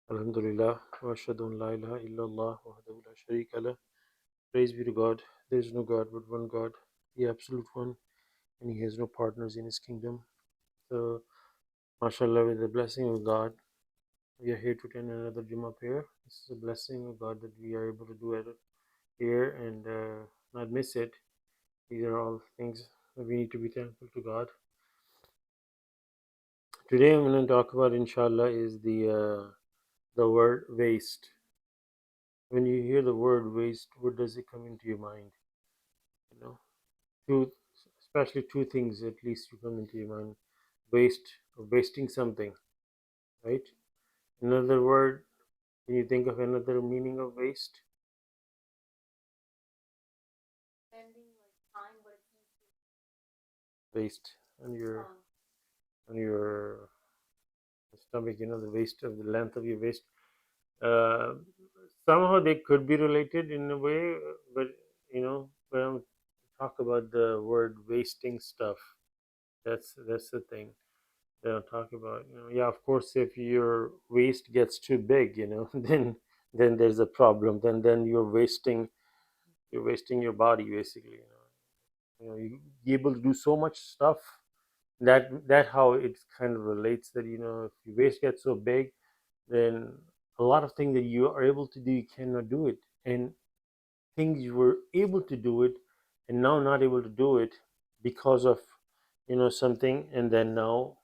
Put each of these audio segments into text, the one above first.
Alhamdulillah, wa ashhadu an la ilaha illallah wahdahu la sharika lah. Praise be to God. There is no God but one God, the absolute one, and He has no partners in His kingdom. So, mashallah, with the blessing of God, we are here to attend another Jummah prayer. This is a blessing of God that we are able to do it here and not miss it. These are all things that we need to be thankful to God. Today, I'm going to talk about, inshallah, is the word waste. When you hear the word waste, what does it come into your mind? You know, two, especially two things at least you come into your mind: waste, or wasting something, right? Another word, can you think of another meaning of waste? Waste on your stomach, the waste of the length of your waist. Uh, Somehow they could be related in a way, but when I talk about the word wasting stuff, that's the thing that I'm talking about. Yeah, of course, if your waist gets too big, then there's a problem. Then you're wasting your body basically. You be able to do so much stuff that how it kind of relates that if your waist gets so big, then a lot of things that you are able to do you cannot do it, and things you were able to do it and now not able to do it because of something, and then now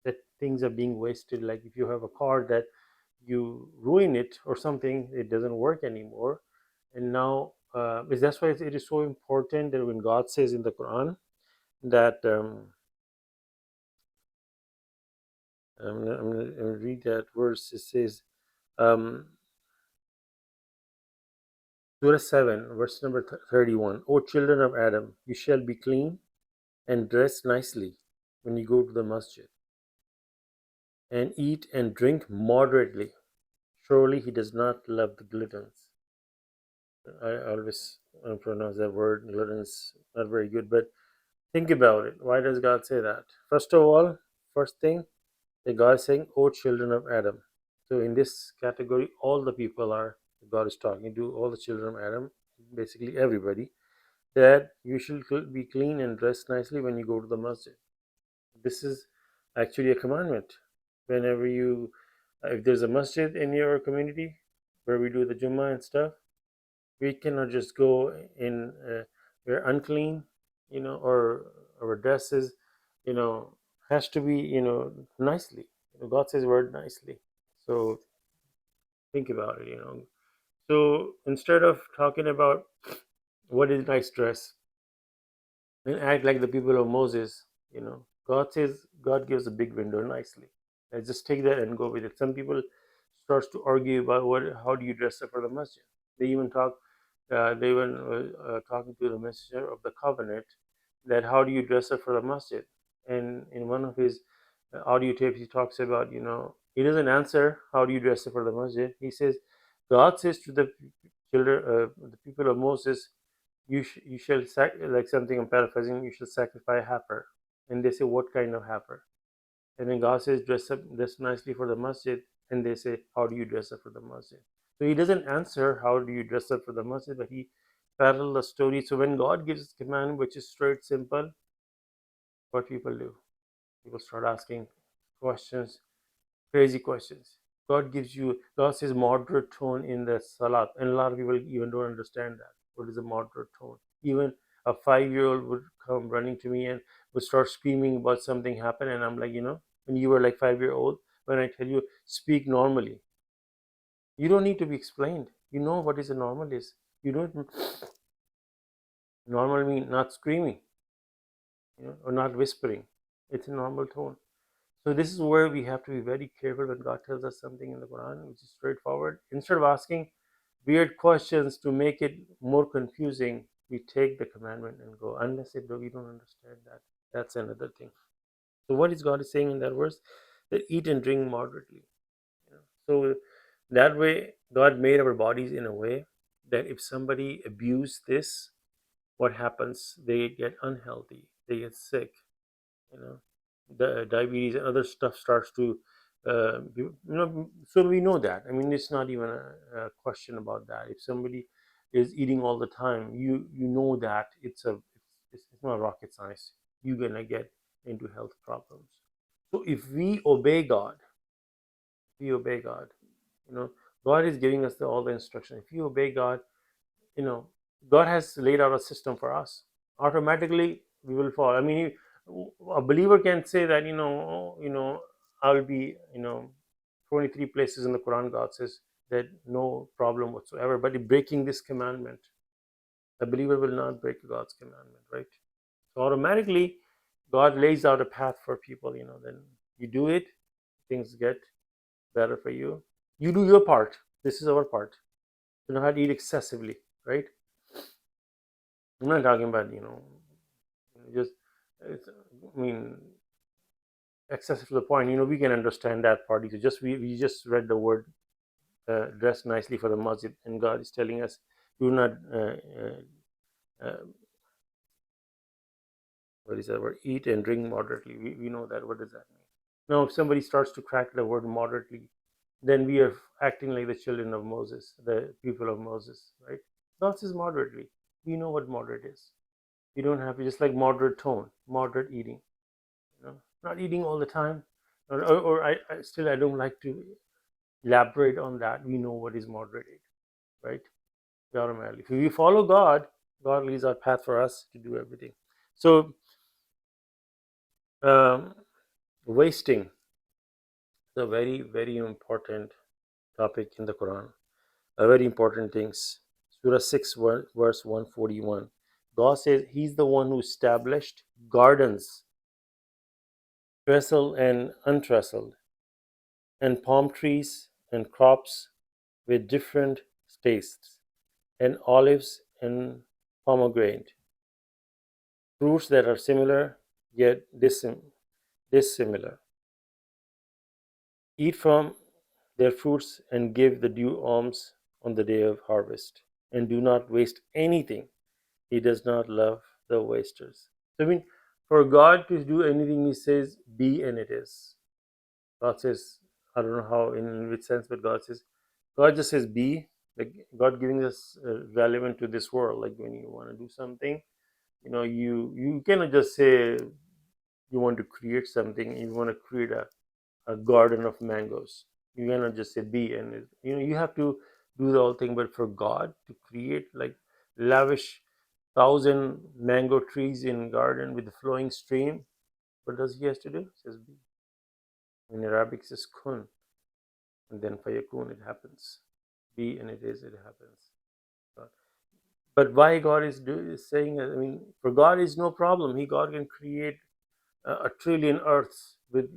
that things are being wasted. Like if you have a car that you ruin it or something, it doesn't work anymore. And now that's why it is so important that when God says in the Quran that I'm gonna read that verse. It says, um, Surah 7, verse number 31. O children of Adam, you shall be clean and dress nicely when you go to the masjid, and eat and drink moderately. Surely he does not love the gluttons. I always pronounce that word gluttons not very good, but think about it. Why does God say that? First of all, first thing, that God is saying, O children of Adam. So in this category, all the people are, God is talking to all the children of Adam, basically everybody, that you should be clean and dress nicely when you go to the masjid. This is actually a commandment. Whenever if there's a masjid in your community where we do the Jummah and stuff, we cannot just go in, we're unclean, or our dresses, you know, has to be, nicely. God says word nicely. So think about it. So instead of talking about what is nice dress, and act like the people of Moses. God says God gives a big window nicely. Let's just take that and go with it. Some people starts to argue about how do you dress up for the masjid. They even talk. They even talking to the messenger of the covenant that how do you dress up for the masjid. And in one of his audio tapes, he talks about he doesn't answer how do you dress up for the masjid. He says God says to the children, the people of Moses, you shall like something I'm paraphrasing. You shall sacrifice a heifer, and they say what kind of heifer? And then God says dress nicely for the masjid, and they say how do you dress up for the masjid? So he doesn't answer how do you dress up for the masjid, but he parallel the story. So when God gives a command which is straight, simple, what people do? People start asking questions, crazy questions. God says moderate tone in the salat, and a lot of people even don't understand that. What is a moderate tone? Even a 5-year-old would come running to me and would start screaming about something happened, and I'm like, when you were like 5-year old, when I tell you speak normally, you don't need to be explained. You know what is a normal is. You don't normal mean not screaming, or not whispering. It's a normal tone. So this is where we have to be very careful when God tells us something in the Quran, which is straightforward. Instead of asking weird questions to make it more confusing, we take the commandment and go. Unless we don't understand that, that's another thing. So what is God is saying in that verse? That eat and drink moderately. So that way, God made our bodies in a way that if somebody abuse this, what happens? They get unhealthy. They get sick. You know, the diabetes and other stuff starts to So we know that. I mean, it's not even a question about that. If somebody is eating all the time, you know that it's not rocket science. You're gonna get into health problems. So if we obey God, we obey God. You know, God is giving us all the instruction. If you obey God, you know, God has laid out a system for us. Automatically we will fall. I mean, a believer can say that, I'll be, 23 places in the Quran God says that no problem whatsoever. But if breaking this commandment, a believer will not break God's commandment, right? So automatically God lays out a path for people. Then you do it, things get better for you. You do your part. This is our part. You know how to eat excessively, right? I'm not talking about just it's, I mean, excessive to the point. We can understand that party. So we just read the word dress nicely for the masjid, and God is telling us do not uh, what is that word? Eat and drink moderately. We know that. What does that mean? Now, if somebody starts to crack the word moderately, then we are acting like the children of Moses, the people of Moses, right? God says moderately. We know what moderate is. You don't have to, just like moderate tone, moderate eating. Not eating all the time, or I don't like to elaborate on that. We know what is moderated, right? Automatically, if we follow God, God leads our path for us to do everything. So um, wasting is a very very important topic in the Quran. A very important things. Surah 6 verse 141. God says He's the one who established gardens, trestle and untrestled, and palm trees and crops with different tastes, and olives and pomegranate, fruits that are similar yet dissimilar. Eat from their fruits and give the due alms on the day of harvest, and do not waste anything. He does not love the wasters. So, I mean, for God to do anything, He says, be and it is. God says, I don't know how, in which sense, but God just says be, like God giving us relevant to this world. Like when you want to do something, you cannot just say you want to create something. You want to create a garden of mangoes. You cannot just say be, and you have to do the whole thing. But for God to create like lavish 1,000 mango trees in garden with a flowing stream, what does He has to do? He says be. In Arabic, it says kun, and then fayakun, it happens. Be and it is, it happens. But why God is saying, I mean, for God is no problem. God can create a trillion earths with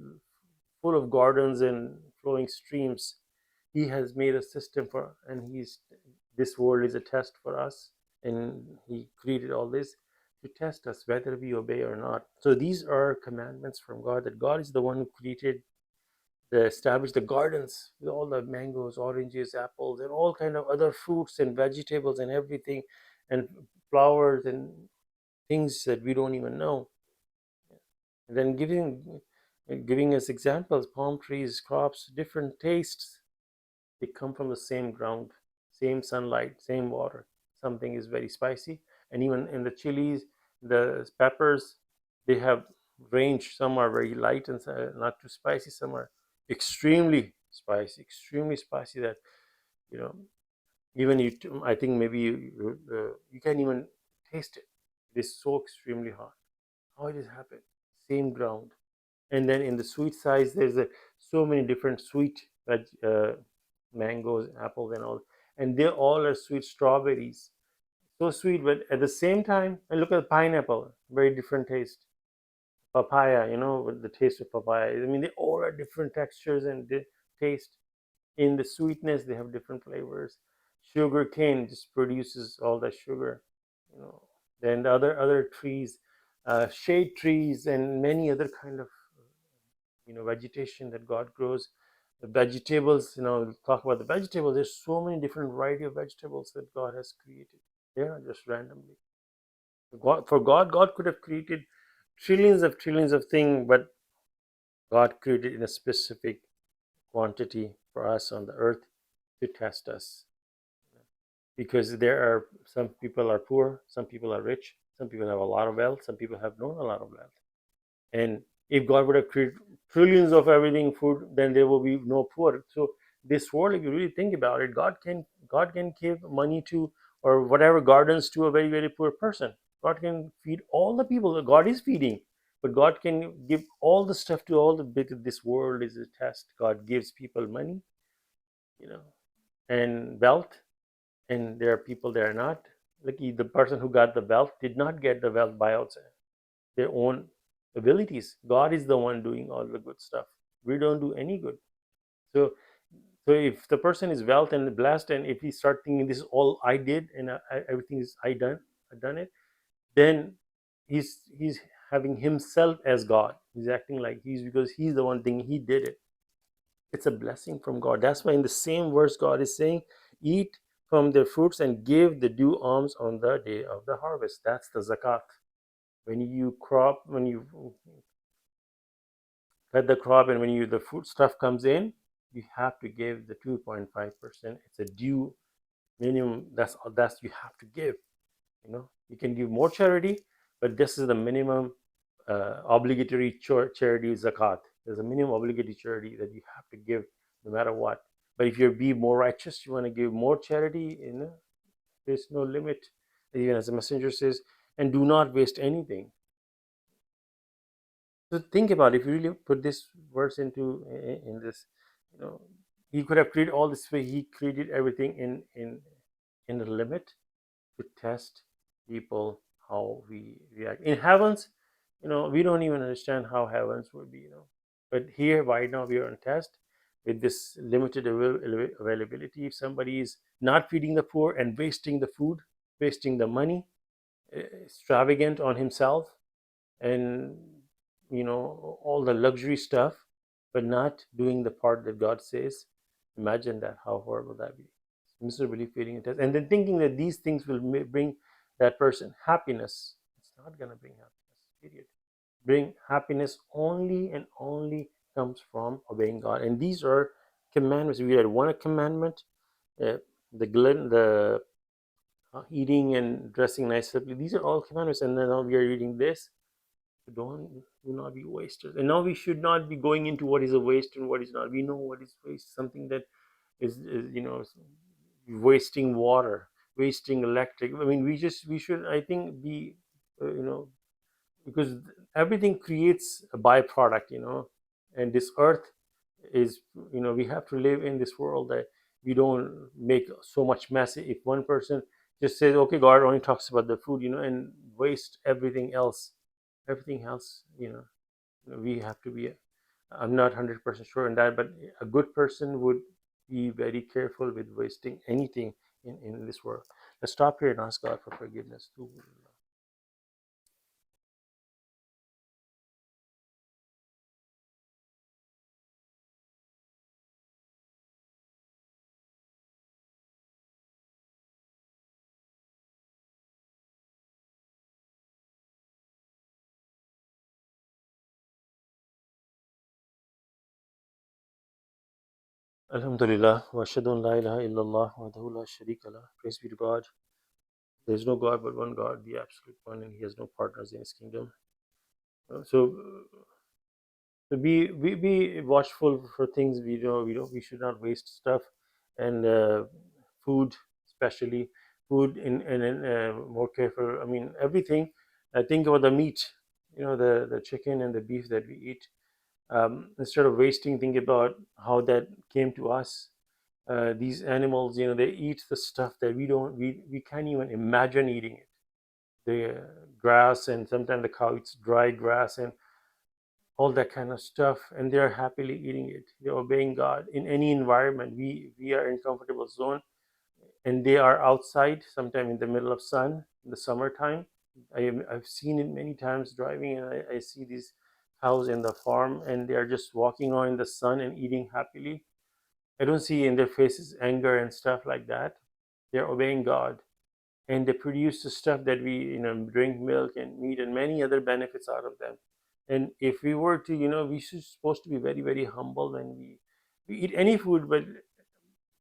full of gardens and flowing streams. He has made a system for, and this world is a test for us, and He created all this to test us whether we obey or not. So these are commandments from God, that God is the one who created, established the gardens with all the mangoes, oranges, apples, and all kind of other fruits and vegetables and everything, and flowers and things that we don't even know. And then giving us examples: palm trees, crops, different tastes. They come from the same ground, same sunlight, same water. Something is very spicy, and even in the chilies, the peppers, they have range. Some are very light and not too spicy. Some are extremely spicy. That you know, even you, I think maybe you can't even taste it. It is so extremely hot. How it has happened? Same ground. And then in the sweet size, there's so many different sweet mangoes, apples, and all, and they all are sweet. Strawberries, so sweet, but at the same time, and look at pineapple, very different taste. Papaya, with the taste of papaya. I mean, they all are different textures and taste. In the sweetness, they have different flavors. Sugar cane just produces all the sugar. you know then the other trees, shade trees, and many other kind of vegetation that God grows. The vegetables, we'll talk about the vegetables. There's so many different variety of vegetables that God has created. They're not just randomly. God could have created trillions of things, but God created in a specific quantity for us on the earth to test us, because there are some people are poor, some people are rich, some people have a lot of wealth, some people have not a lot of wealth. And if God would have created trillions of everything food, then there will be no poor. So this world, if you really think about it, God can give money to, or whatever, gardens to a very very poor person. God can feed all the people that God is feeding, but God can give all the stuff to all the bit. This world is a test. God gives people money, you know, and wealth, and there are people that are not. Like the person who got the wealth did not get the wealth by outside their own abilities. God is the one doing all the good stuff. We don't do any good. So, so if the person is wealth and blessed, and if he start thinking this is all I did and everything is I done it, then he's having himself as God. He's acting like he's, because he's the one thing he did it. It's a blessing from God. That's why in the same verse God is saying, "Eat from their fruits and give the due alms on the day of the harvest." That's the zakat. When you cut the crop, and when you the food stuff comes in, you have to give the 2.5%. It's a due minimum. That's you have to give. You can give more charity, but this is the minimum obligatory charity zakat. There's a minimum obligatory charity that you have to give no matter what. But if you be more righteous, you want to give more charity. There's no limit. Even as the messenger says, and do not waste anything. So think about it, if you really put this verse into in this, you know, he could have created all this way. He created everything in the limit to test people how we react. In heavens, we don't even understand how heavens would be. But here, right now, we are on test with this limited availability. If somebody is not feeding the poor and wasting the food, wasting the money, extravagant on himself, and all the luxury stuff, but not doing the part that God says, imagine that, how horrible that be. Miserably failing a test, and then thinking that these things will bring that person happiness. It's not going to bring happiness, period. Bring happiness only and only comes from obeying God. And these are commandments. We had one commandment, uh, the eating and dressing nicely. These are all commandments, and then now we are reading this. Don't do not be wasters. And now we should not be going into what is a waste and what is not. We know what is waste. Something that is wasting water, wasting electric. I mean, we should, I think, be because everything creates a byproduct. And this earth is, we have to live in this world that we don't make so much mess. If one person just says, okay, God only talks about the food, and waste everything else, we have to be, I'm not 100% sure on that, but a good person would be very careful with wasting anything in this world. Let's stop here and ask God for forgiveness too. Alhamdulillah, wa ashhadu an la ilaha illallah wa la sharika lah. Praise be to God. There is no God but one God, the absolute one, and He has no partners in His kingdom. So be watchful for things. We should not waste stuff, and food, especially food, in more careful. I mean, everything. Think about the meat, the chicken and the beef that we eat. Instead of wasting, think about how that came to us. These animals, they eat the stuff that we can't even imagine eating it. The grass, and sometimes the cow eats dry grass and all that kind of stuff, and they're happily eating it. They're obeying God in any environment. We are in comfortable zone, and they are outside, sometime in the middle of sun in the summertime. I've seen it many times driving, and I see these cows in the farm, and they are just walking on in the sun and eating happily. I don't see in their faces anger and stuff like that. They're obeying God, and they produce the stuff that we drink milk and meat and many other benefits out of them. And if we were to, we should supposed to be very very humble when we We eat any food, but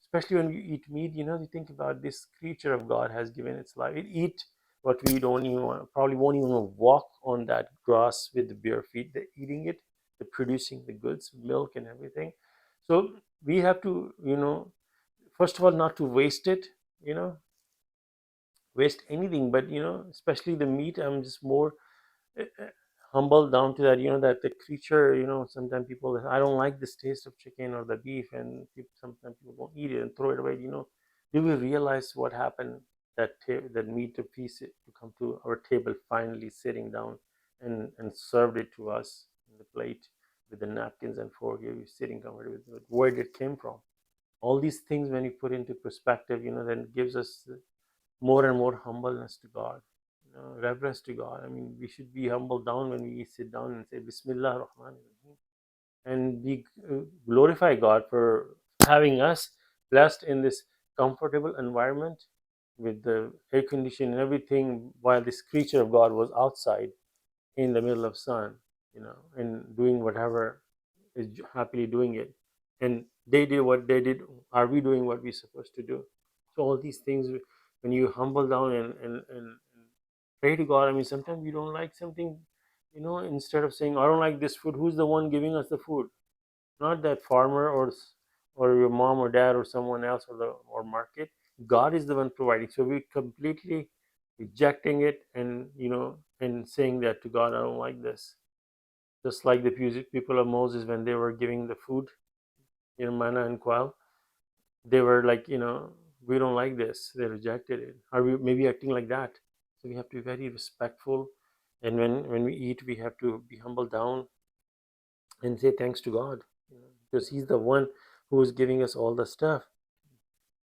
especially when you eat meat, you think about this creature of God has given its life. It eat what we don't even want, probably won't even walk on that grass with the bare feet. They're eating it, they're producing the goods, milk and everything. So we have to, first of all, not to waste it, you know, waste anything, but especially the meat. I'm just more uh, uh, humbled down to that, that the creature, sometimes people, I don't like this taste of chicken or the beef, and sometimes people won't eat it and throw it away. Do we realize what happened, that meat to piece it to come to our table, finally sitting down and served it to us in the plate with the napkins and fork, you're sitting comfortably with it, where did it came from? All these things, when you put into perspective, then it gives us more and more humbleness to God, reverence to God. I mean, we should be humble down when we sit down and say Bismillah Rahman Rahim, and be glorify God for having us blessed in this comfortable environment with the air conditioning and everything, while this creature of God was outside in the middle of sun, and doing whatever is happily doing it. And they did what they did. Are we doing what we're supposed to do? So all these things, when you humble down and pray to God. I mean, sometimes we don't like something, instead of saying, I don't like this food, who's the one giving us the food? Not that farmer, or your mom or dad or someone else, or market. God is the one providing. So we're completely rejecting it, and saying that to God, I don't like this. Just like the people of Moses, when they were giving the food, manna and quail, they were like, we don't like this. They rejected it. Are we maybe acting like that? So we have to be very respectful, and when we eat, we have to be humble down and say thanks to God, because He's the one who is giving us all the stuff.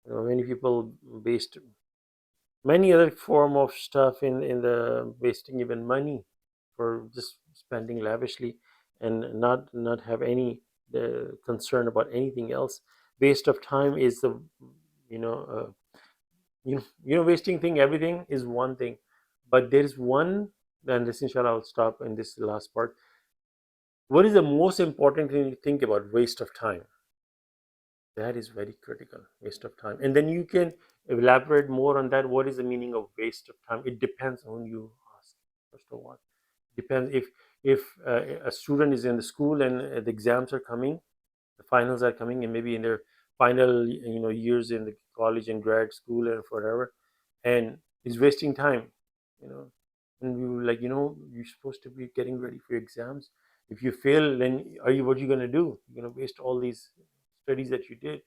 Many people waste many other form of stuff in the wasting even money for just spending lavishly, and not have any concern about anything else. Waste of time is the, you know uh, wasting thing, everything is one thing, but there is one. Then this, inshallah, I'll stop in this last part. What is the most important thing you think about waste of time? That is very critical. Waste of time, and then you can elaborate more on that. What is the meaning of waste of time? It depends on you ask. First of all, depends if a student is in the school, and the exams are coming, the finals are coming, and maybe in their final, years in the college and grad school and whatever, and is wasting time, you know and we were like, you're supposed to be getting ready for your exams. If you fail, then what are you going to do? You're going to waste all these studies that you did.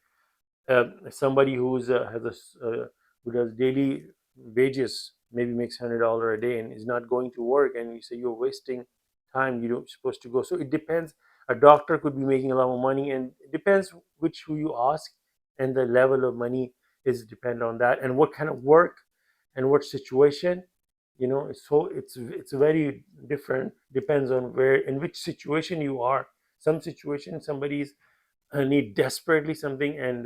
Somebody who does daily wages, maybe makes $100 a day and is not going to work, and you say you're wasting time, you don't supposed to go. So it depends. A doctor could be making a lot of money, and it depends which who you ask, and the level of money is depend on that, and what kind of work and what situation. So it's very different, depends on where, in which situation you are. Some situation, somebody's need desperately something, and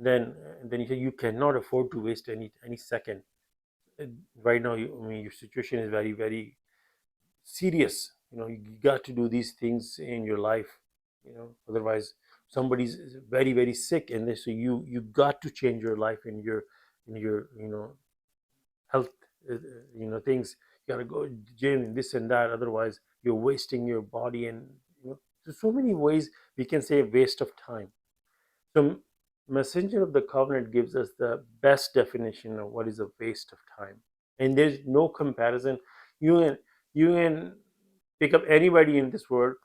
then you cannot afford to waste any second. Uh, right now, I mean, your situation is very, very serious. You got to do these things in your life. Otherwise somebody's very, very sick, and so you got to change your life in your health, things. You got to go to the gym and this and that, otherwise you're wasting your body. And there's so many ways we can say waste of time. So, Messenger of the Covenant gives us the best definition of what is a waste of time, and there's no comparison. You can pick up anybody in this world,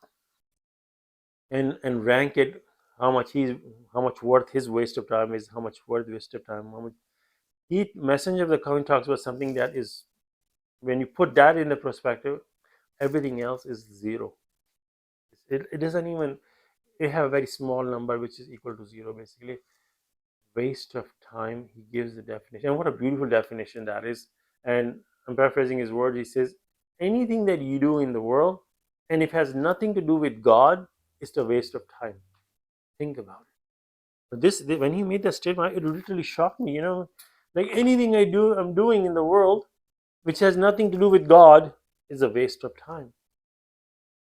and rank it, how much he's how much worth his waste of time is, how much worth waste of time. How much he Messenger of the Covenant talks about something that is, when you put that in the perspective, everything else is zero. It doesn't even, it have a very small number which is equal to zero, basically. Waste of time, he gives the definition, and what a beautiful definition that is. And I'm paraphrasing his words. He says, anything that you do in the world, and if it has nothing to do with God, it's a waste of time. Think about it. But when he made that statement, it literally shocked me. Like, anything I'm doing in the world which has nothing to do with God is a waste of time.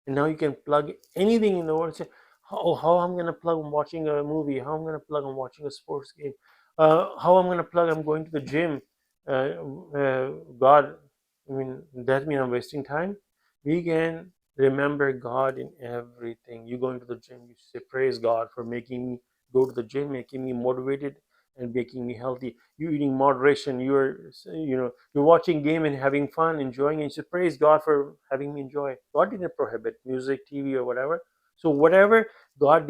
And now you can plug anything in the world and say, how I'm gonna plug I'm watching a movie, how I'm gonna plug I'm watching a sports game, how I'm gonna plug I'm going to the gym. God, I mean, that mean I'm wasting time. We can remember God in everything. You go into the gym, you say praise God for making me go to the gym, making me motivated and making me healthy. You eating moderation, you're watching game and having fun, enjoying it. You say praise God for having me enjoy. God didn't prohibit music, TV, or whatever. So whatever God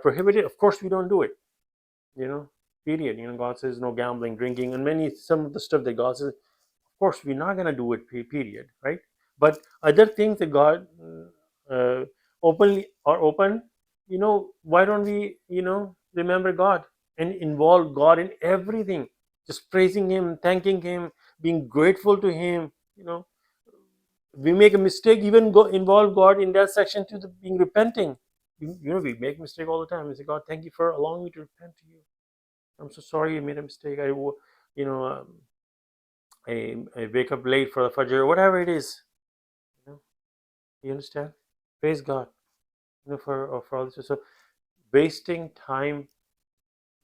prohibited, of course we don't do it. You know, period. God says no gambling, drinking, and some of the stuff that God says, of course we're not gonna do it. Period. Right? But other things that God uh, openly or open, why don't we remember God and involve God in everything, just praising Him, thanking Him, being grateful to Him. We make a mistake, even go involve God in that section to the being repenting. We make mistake all the time. We say, God, thank you for allowing me to repent to you. I'm so sorry I made a mistake. You know, I wake up late for the fajr, whatever it is. You know, you understand? Praise God. For all this. So wasting time.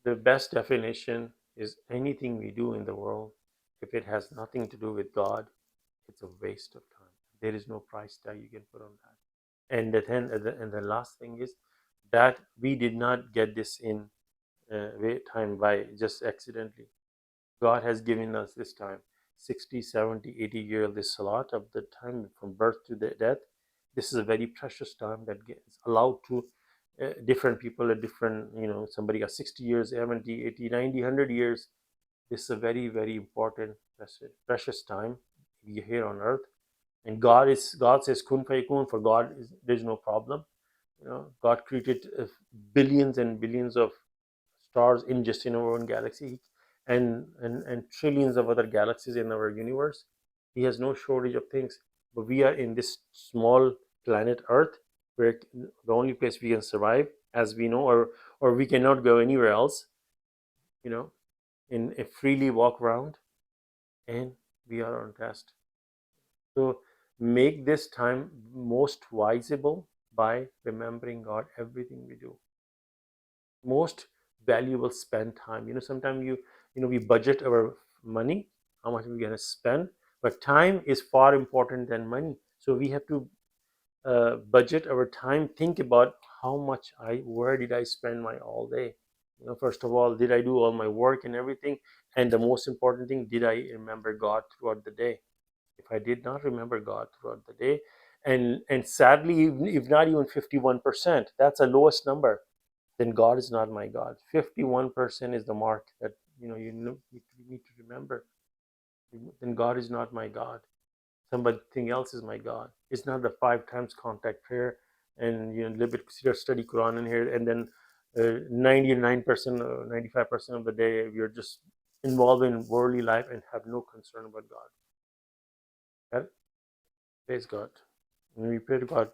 The best definition is anything we do in the world, if it has nothing to do with God, it's a waste of time. There is no price tag you can put on that. And the last thing is that we did not get this in time by just accidentally. God has given us this time 60, 70, 80 years, this salat of the time from birth to the death. This is a very precious time that gets allowed to different people at different, somebody got 60 years, 70, 80, 90, 100 years. This is a very, very important, precious time here on earth. And God says kun fayakun. For God there's no problem. God created billions and billions of stars in just in our own galaxy, and trillions of other galaxies in our universe. He has no shortage of things, but we are in this small planet Earth, where the only place we can survive, as we know, or we cannot go anywhere else. You know, freely walk around, and we are on test. So make this time most wiseable by remembering God everything we do. Most valuable spend time. Sometimes we budget our money, how much we're gonna spend, but time is far important than money. So we have to budget our time. Think about how much where did I spend my all day. First of all, did I do all my work and everything? And the most important thing, did I remember God throughout the day? If I did not remember God throughout the day, and sadly, if not even 51%, that's the lowest number, then God is not my God. 51% is the mark that need to remember. Then God is not my God. Something else is my God. It's not the 5 times contact prayer and little bit study Quran in here, and then 99% or 95% of the day we're just involved in worldly life and have no concern about God. That, praise God. When we pray to God,